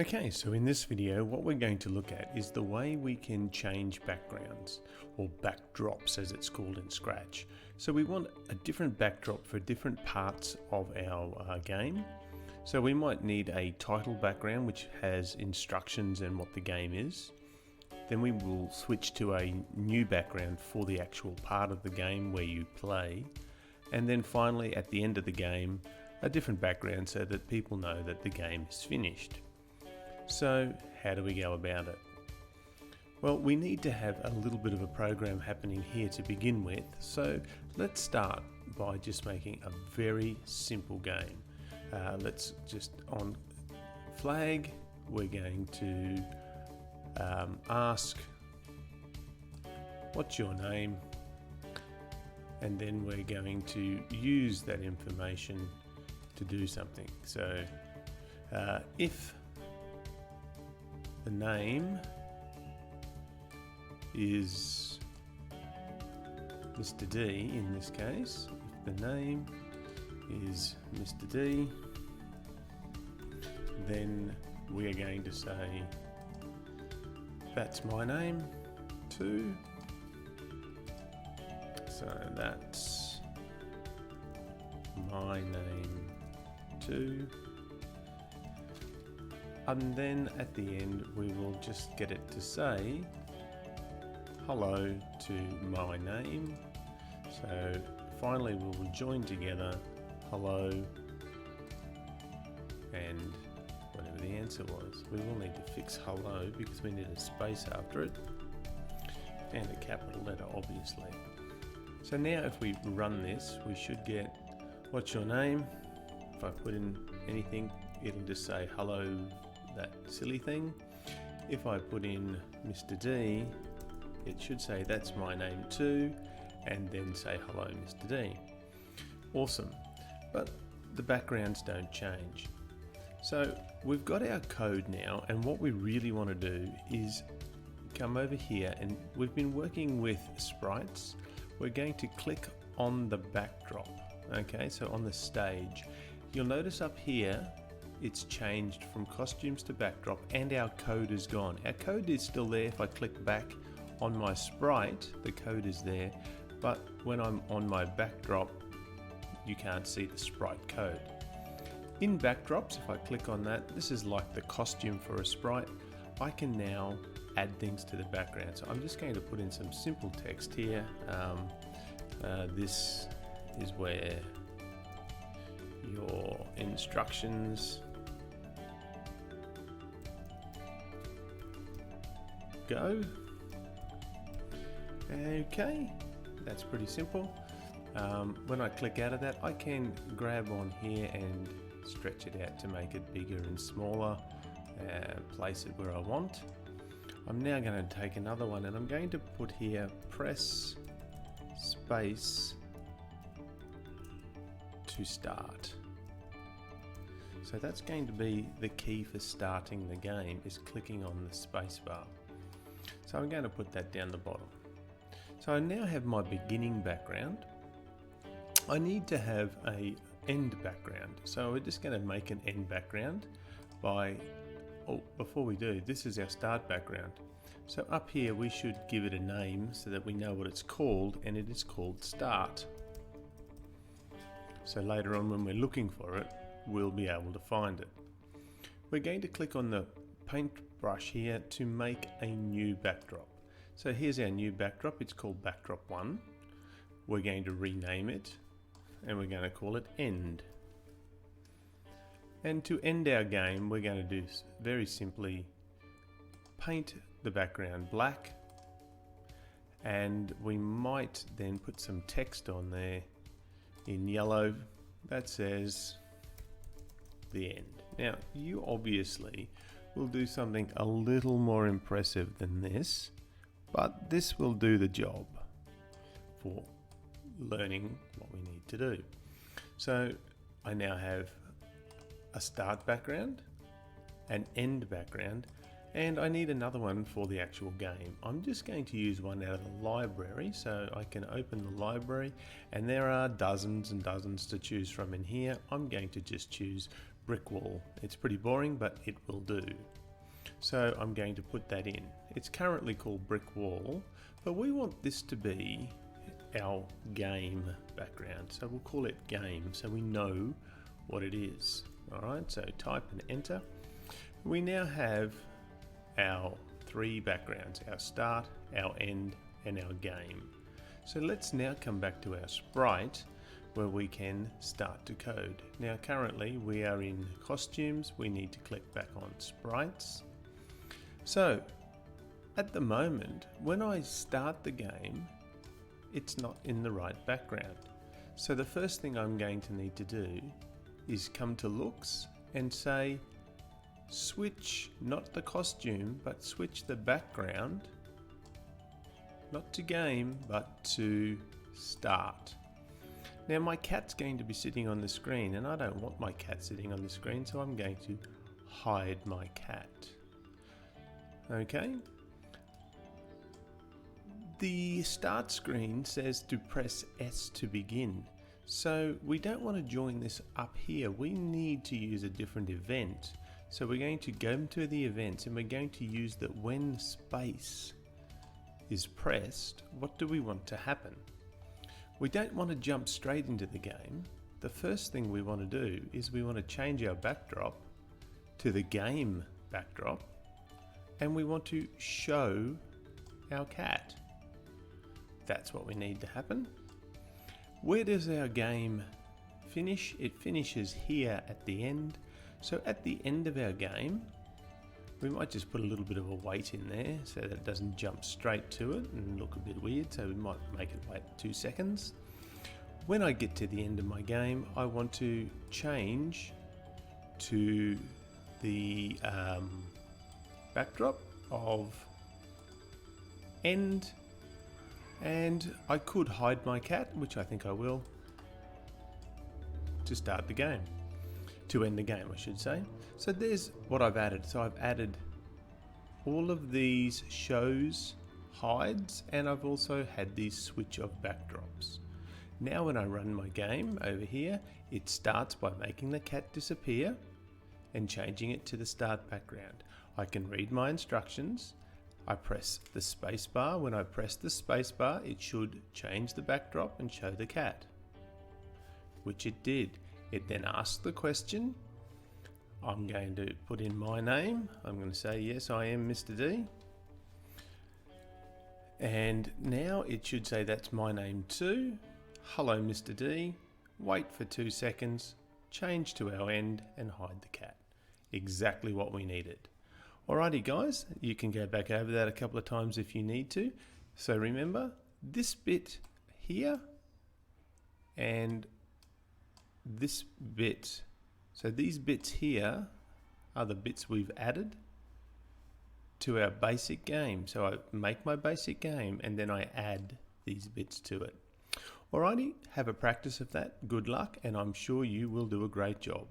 Okay, so in this video what we're going to look at is the way we can change backgrounds, or backdrops as it's called in Scratch. So we want a different backdrop for different parts of our game. So we might need a title background which has instructions and what the game is. Then we will switch to a new background for the actual part of the game where you play. And then finally at the end of the game, a different background so that people know that the game is finished. So how do we go about it? Well, we need to have a little bit of a program happening here to begin with. So let's start by just making a very simple game. Let's just on flag, we're going to ask what's your name, and then we're going to use that information to do something. So if the name is Mr. D in this case, if the name is Mr. D, then we are going to say that's my name too. So that's my name too. And then at the end we will just get it to say hello to my name. So finally we will join together hello and whatever the answer was. We will need to fix hello because we need a space after it and a capital letter obviously. So now if we run this we should get what's your name. If I put in anything it'll just say hello, that silly thing. If I put in Mr. D, it should say that's my name too, and then say hello Mr. D. Awesome, but the backgrounds don't change. So we've got our code now, and what we really want to do is come over here, and we've been working with sprites. We're going to click on the backdrop, okay, so on the stage. You'll notice up here it's changed from costumes to backdrop and our code is gone. Our code is still there. If I click back on my sprite, the code is there, but when I'm on my backdrop, you can't see the sprite code. In backdrops, if I click on that, this is like the costume for a sprite. I can now add things to the background. So I'm just going to put in some simple text here. This is where your instructions go. Okay, that's pretty simple. When I click out of that, I can grab on here and stretch it out to make it bigger and smaller, place it where I want. I'm now going to take another one and I'm going to put here press space to start. So that's going to be the key for starting the game, is clicking on the space bar. So I'm going to put that down the bottom. So I now have my beginning background. I need to have a end background. So we're just going to make an end background by, before we do, this is our start background. So up here we should give it a name so that we know what it's called, and it is called start. So later on when we're looking for it, we'll be able to find it. We're going to click on the paintbrush here to make a new backdrop. So here's our new backdrop. It's called backdrop 1. We're going to rename it and we're going to call it end. And to end our game, we're going to do very simply paint the background black, and we might then put some text on there in yellow that says the end. Now you obviously will do something a little more impressive than this, but this will do the job for learning what we need to do. So I now have a start background, an end background, and I need another one for the actual game. I'm just going to use one out of the library, so I can open the library and there are dozens and dozens to choose from in here. I'm going to just choose brick wall. It's pretty boring, but it will do. So I'm going to put that in. It's currently called brick wall, but we want this to be our game background. So we'll call it game so we know what it is. Alright, so type and enter. We now have our three backgrounds, our start, our end, and our game. So let's now come back to our sprite where we can start to code. Now currently we are in costumes, we need to click back on sprites. So at the moment, when I start the game, it's not in the right background. So the first thing I'm going to need to do is come to looks and say switch not the costume but switch the background not to game but to start. Now my cat's going to be sitting on the screen and I don't want my cat sitting on the screen, so I'm going to hide my cat. Okay. The start screen says to press S to begin. So we don't want to join this up here. We need to use a different event. So we're going to go to the events and we're going to use that when space is pressed, what do we want to happen? We don't want to jump straight into the game. The first thing we want to do is we want to change our backdrop to the game backdrop and we want to show our cat. That's what we need to happen. Where does our game finish? It finishes here at the end. So at the end of our game, we might just put a little bit of a wait in there so that it doesn't jump straight to it and look a bit weird. So we might make it wait 2 seconds. When I get to the end of my game, I want to change to the backdrop of end. And I could hide my cat, which I think I will, to start the game. To end the game, I should say. So there's what I've added. So I've added all of these shows, hides, and I've also had these switch of backdrops. Now when I run my game over here, it starts by making the cat disappear and changing it to the start background. I can read my instructions. I press the space bar. When I press the space bar, it should change the backdrop and show the cat, which it did. It then asked the question. I'm going to put in my name. I'm going to say, yes, I am Mr. D. And now it should say that's my name too. Hello, Mr. D. Wait for 2 seconds, change to our end and hide the cat. Exactly what we needed. Alrighty guys, you can go back over that a couple of times if you need to. So remember, this bit here and this bit. So these bits here are the bits we've added to our basic game. So I make my basic game and then I add these bits to it. Alrighty, have a practice of that. Good luck, and I'm sure you will do a great job.